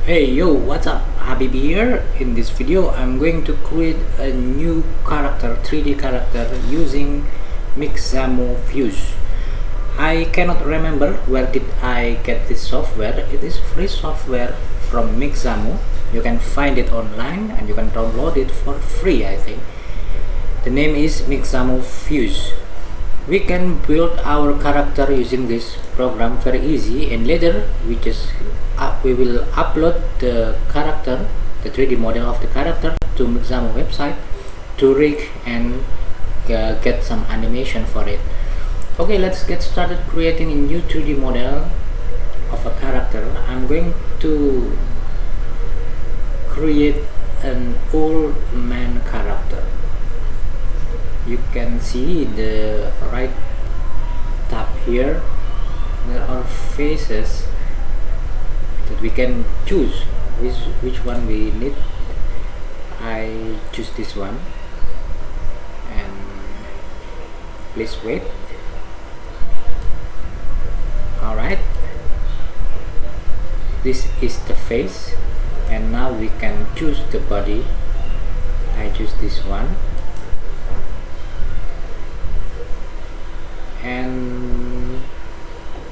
Hey yo, what's up? Habib here. In this video I'm going to create a new character, 3D character using Mixamo Fuse. I cannot remember where did I get this software. It is free software from Mixamo. You can find it online and you can download it for free, I think. The name is Mixamo Fuse. We can build our character using this program very easy, and later we will upload the character, the 3D model of the character, to Mixamo website to rig and get some animation for it. Okay, let's get started creating a new 3D model of a character. I'm going to create an old man character. You can see the right tab here. There are faces that we can choose which one we need. I choose this one, and please wait. Alright, this is the face, and now we can choose the body. I choose this one, and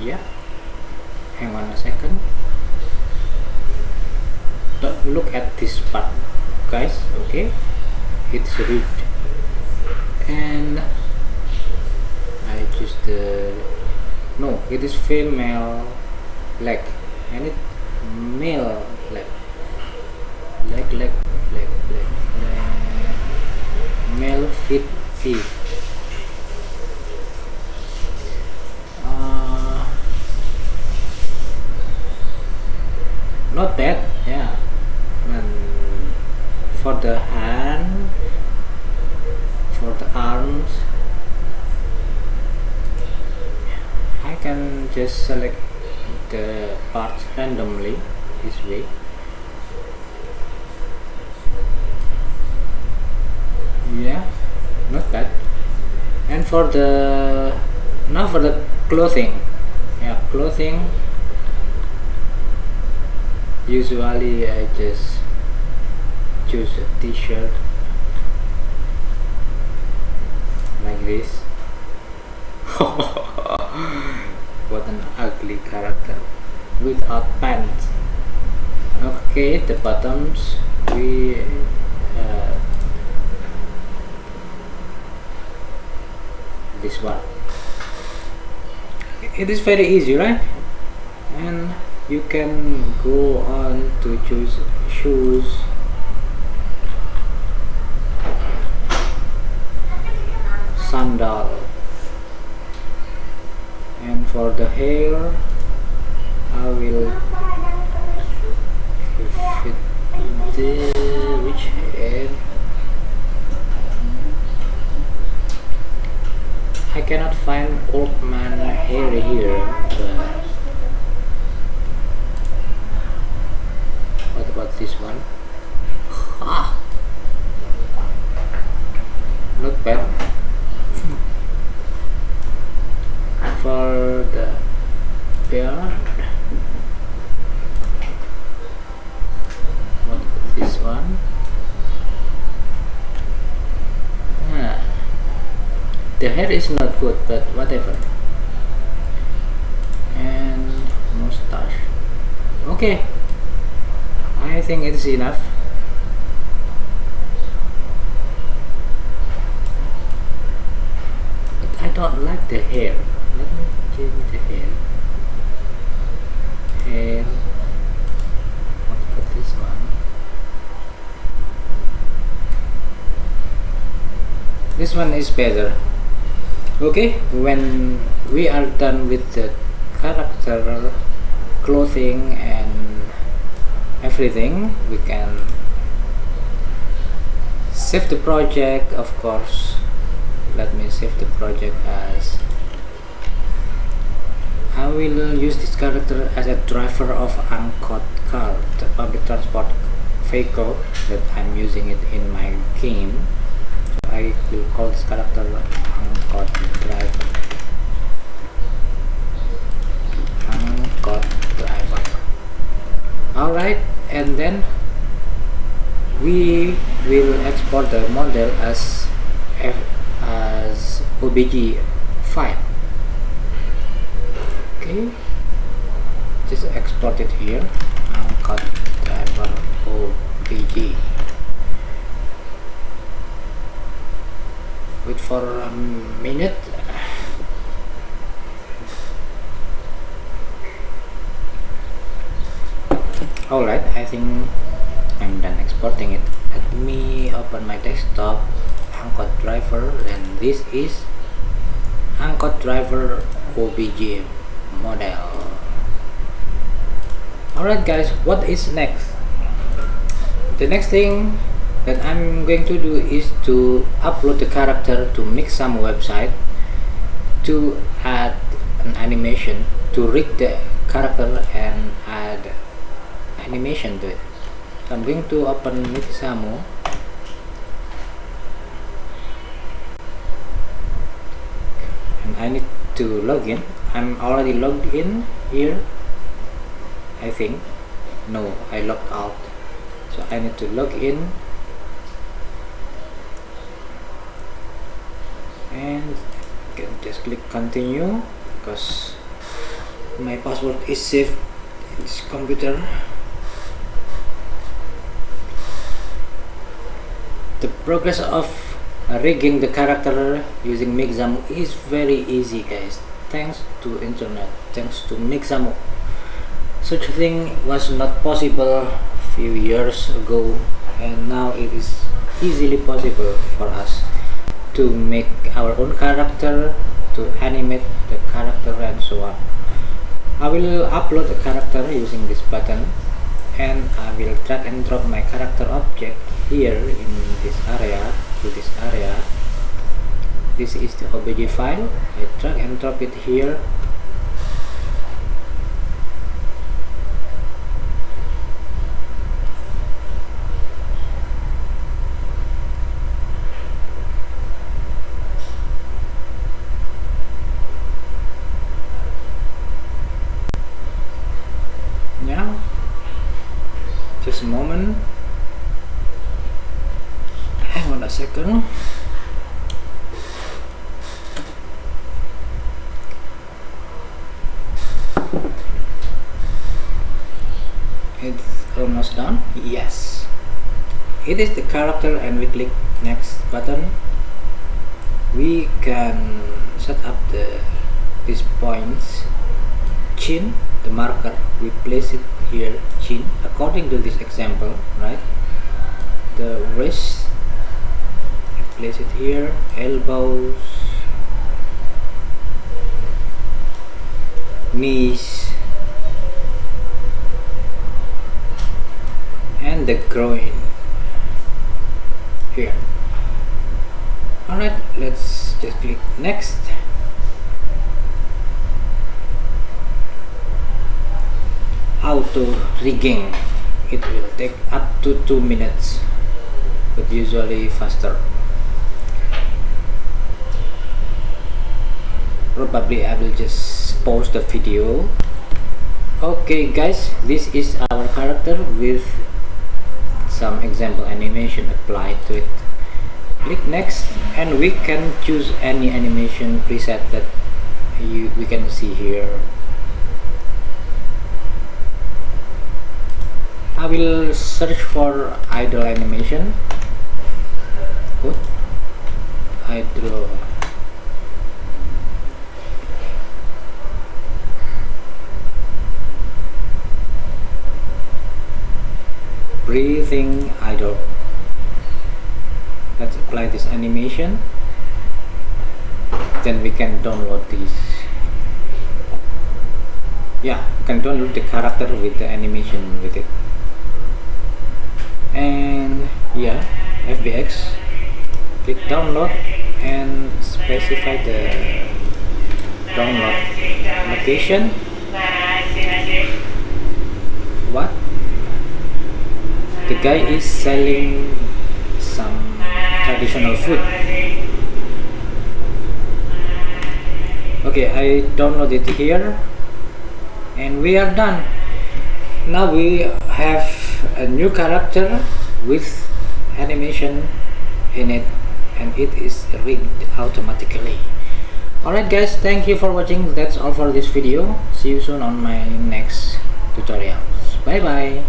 yeah, hang on a second. Don't look at this part, guys. Okay, it's rigged, and I choose no, it is female leg. I need male leg. Leg. Male feet. Not bad, yeah. And for the hand, for the arms, I can just select the parts randomly this way. Yeah, not bad. And for the clothing, yeah, clothing. Usually I just choose a t-shirt like this. What an ugly character without pants. Okay, the bottoms this one. It is very easy, right? And you can go on to choose shoes, sandal, and for the hair I will fit which hair. I cannot find old man hair here, but what about this one? Not bad. For the beard, what about this one? The hair is not good, but whatever. And mustache. Okay, I think it's enough. But I don't like the hair. Let me change the hair. What about this one? This one is better. Okay, when we are done with the character, clothing, and everything, we can save the project, of course. Let me save the project as I will use this character as a driver of Angkot car, the public transport vehicle that I'm using it in my game. So I will call this character Angkot Driver. Angkot Driver. Alright, and then we will export the model as OBJ file. Okay, just export it here. Angkot Driver OBJ. Wait for a minute. Alright, I think I'm done exporting it. Let me open my desktop, Angkot Driver, and this is Angkot Driver OBJ model. Alright guys, what is next? The next thing that I'm going to do is to upload the character to Mixamo website to add an animation, to rig the character and add animation to it. So I'm going to open Mixamo, and I need to log in. I'm already logged in here, I think. No, I logged out, so I need to log in, and you can just click continue because my password is saved in this computer. The progress of rigging the character using Mixamo is very easy guys, thanks to internet, thanks to Mixamo. Such a thing was not possible a few years ago, and now it is easily possible for us to make our own character, to animate the character, and so on. I will upload the character using this button, and I will drag and drop my character object here in this area to this area. This is the OBJ file. I drag and drop it here. Now, just a moment. Hang on a second. It's almost done. Yes, it is the character, and we click next button. We can set up these points. Chin, the marker, we place it here, chin, according to this example, right? The wrist, place it here, elbows, knees, and the groin here. Alright, let's just click next. Auto rigging, it will take up to 2 minutes, but usually faster. Probably I will just pause the video. Okay guys, this is our character with some example animation applied to it. Click next, and we can choose any animation preset that we can see here. I will search for idle animation. Good. Idle. Breathing idle. Let's apply this animation. Then we can download this. Yeah, you can download the character with the animation with it. And yeah, FBX, click download and specify the download location. What? The guy is selling some traditional food. Okay, I download it here, and we are done. Now we have a new character with animation in it, and it is rigged automatically. Alright guys, thank you for watching. That's all for this video. See you soon on my next tutorials. Bye bye.